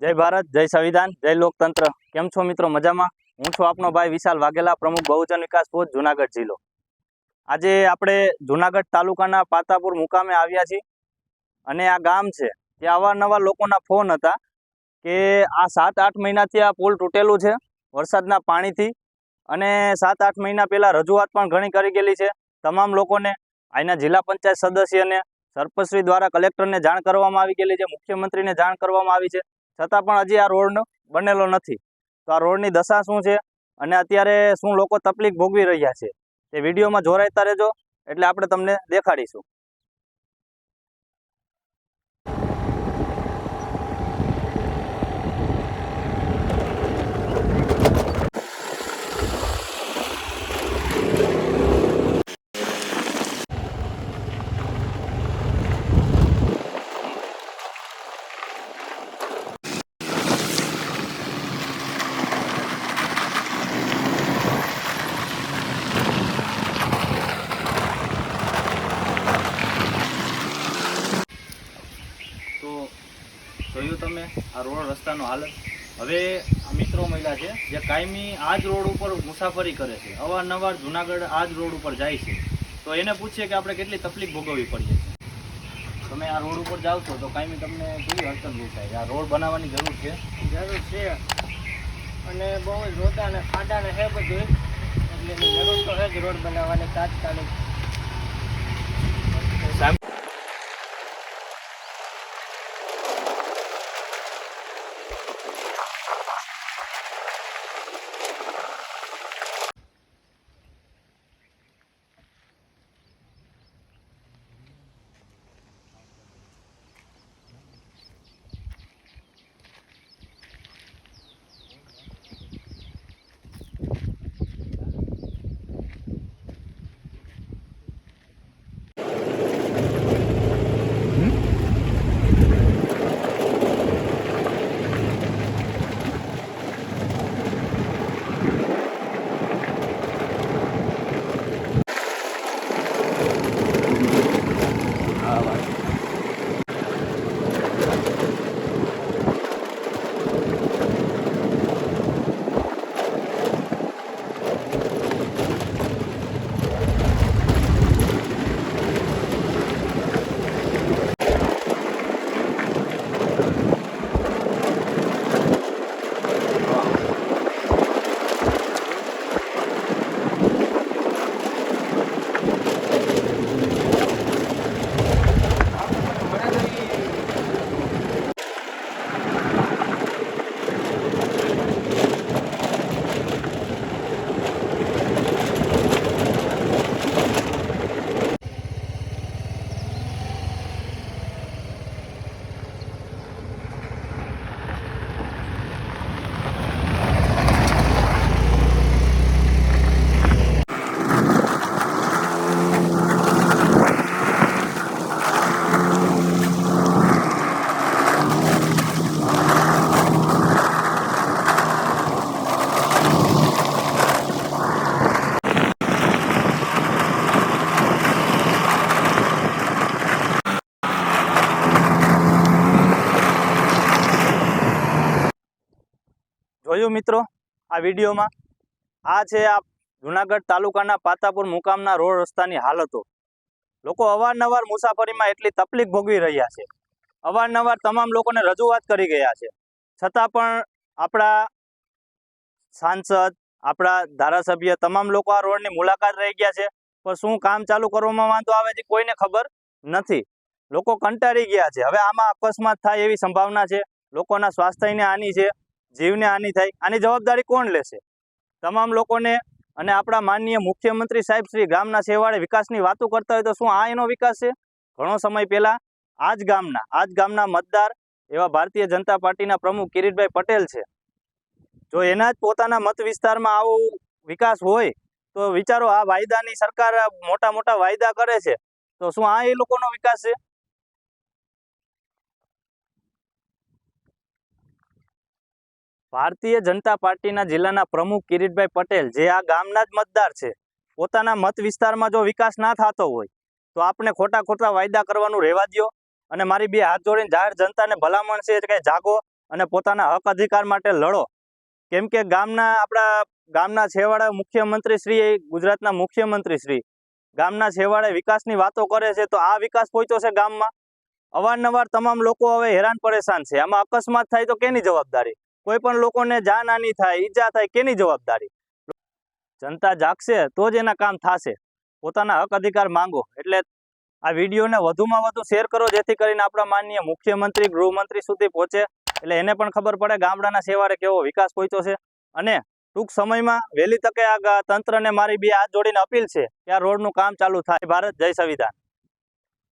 जय भारत, जय संविधान, जय लोकतंत्र। केम छो मित्रों? मजामां? हूँ छुं आपनो भाई विशाल वाघेला, प्रमुख बहुजन विकास पोस्ट जूनागढ़ जिल्लो। आजे आपणे जूनागढ़ तालुकाना पातापुर मुकामे आव्या छीए अने आ गाम छे त्यां अवारनवार लोकोना फोन हता के आ 7-8 महीनाथी आ पुल तूटेલું છે વરસાદના પાણીથી અને 7-8 મહિના પહેલા રજૂઆત પણ ઘણી કરી ગયેલી છે તમામ લોકોને, આના જિલ્લા પંચાયત સદસ્યને, સરપંચશ્રી દ્વારા કલેક્ટરને જાણ કરવામાં આવી ગયેલી છે, મુખ્યમંત્રીને જાણ કરવામાં આવી છે, છતાં પણ હજી આ રોડ બનેલો નથી। તો આ રોડની દશા શું છે અને અત્યારે શું લોકો તકલીફ ભોગવી રહ્યા છે એ વિડીયોમાં જોડાતા રહેજો, એટલે આપણે તમને દેખાડીશું। તો જોયું તમે આ રોડ રસ્તાનો હાલત। હવે આ મિત્રો મહિલા છે જે કાયમી આ જ રોડ ઉપર મુસાફરી કરે છે, અવારનવાર જુનાગઢ આ જ રોડ ઉપર જાય છે, તો એને પૂછીએ કે આપણે કેટલી તકલીફ ભોગવવી પડીએ છે। તમે આ રોડ ઉપર જાઓ છો તો કાયમી તમને કેવી અડચણ થાય? આ રોડ બનાવવાની જરૂર છે અને બહુ જ રોતા અને ખાડા ને છે બધું, એટલે જરૂર તો છે જ રોડ બનાવવાની તાત્કાલિક। જોયું મિત્રો આ વિડીયોમાં? આ છે આ જુનાગઢ તાલુકાના પાતાપુર મુકામના રોડ રસ્તાની હાલતો। લોકો અવારનવાર મુસાફરીમાં એટલી તકલીફ ભોગવી રહ્યા છે, અવારનવાર તમામ લોકોને રજૂઆત કરી ગયા છે, છતાં પણ આપણા સાંસદ, આપણા ધારાસભ્ય તમામ લોકો આ રોડની મુલાકાત રહી ગયા છે, પણ શું કામ ચાલુ કરવામાં વાંધો આવે છે કોઈને ખબર નથી। લોકો કંટાળી ગયા છે। હવે આમાં અકસ્માત થાય એવી સંભાવના છે, લોકોના સ્વાસ્થ્યને હાનિ છે, જીવને હાનિ થાય, આની જવાબદારી કોણ લેશે? તમામ લોકોને અને આપણા માનનીય મુખ્યમંત્રી સાહેબ શ્રી ગામના છેવાડે વિકાસની વાતો કરતા હોય તો શું આ એનો વિકાસ છે? ઘણો સમય પહેલા આ જ ગામના મતદાર એવા ભારતીય જનતા પાર્ટીના પ્રમુખ કિરીટભાઈ પટેલ છે, જો એના જ પોતાના મત વિસ્તારમાં આવો વિકાસ હોય તો વિચારો, આ વાયદાની સરકાર મોટા મોટા વાયદા કરે છે, તો શું આ એ લોકોનો વિકાસ છે? ભારતીય જનતા પાર્ટીના જિલ્લાના પ્રમુખ કિરીટભાઈ પટેલ જે આ ગામના જ મતદાર છે, પોતાના મત વિસ્તારમાં જો વિકાસ ના થતો હોય તો આપણે ખોટા વાયદા કરવાનું રહેવા દો। અને મારી બે હાથ જોડીને જાહેર જનતાને ભલામણ છે કે જાગો અને પોતાના હક અધિકાર માટે લડો. કેમ કે આપણા ગામના છેવાડે મુખ્યમંત્રી શ્રી, ગુજરાતના મુખ્યમંત્રી શ્રી ગામના છેવાડે વિકાસની વાતો કરે છે, તો આ વિકાસ પહોંચ્યો છે ગામમાં? અવારનવાર તમામ લોકો હવે હેરાન પરેશાન છે. આમાં અકસ્માત થાય તો કેની જવાબદારી? કોઈ પણ લોકોને જાનહાની થાય, ઈજા થાય, કેની જવાબદારી? જનતા જાગશે તો જ એના કામ થશે. પોતાના હક અધિકાર માંગો. એટલે આ વિડીયોને વધુમાં વધુ શેર કરો, જેથી કરીને આપણા માનનીય મુખ્યમંત્રી, ગૃહમંત્રી સુધી પહોંચે, એટલે એને પણ ખબર પડે ગામડાના છેવાડે કેવો વિકાસ પહોંચ્યો છે. અને ટૂંક સમયમાં વહેલી તકે આ તંત્રને મારી બે હાથ જોડીને અપીલ છે કે આ રોડનું કામ ચાલુ થાય. ભારત, જય સંવિધાન.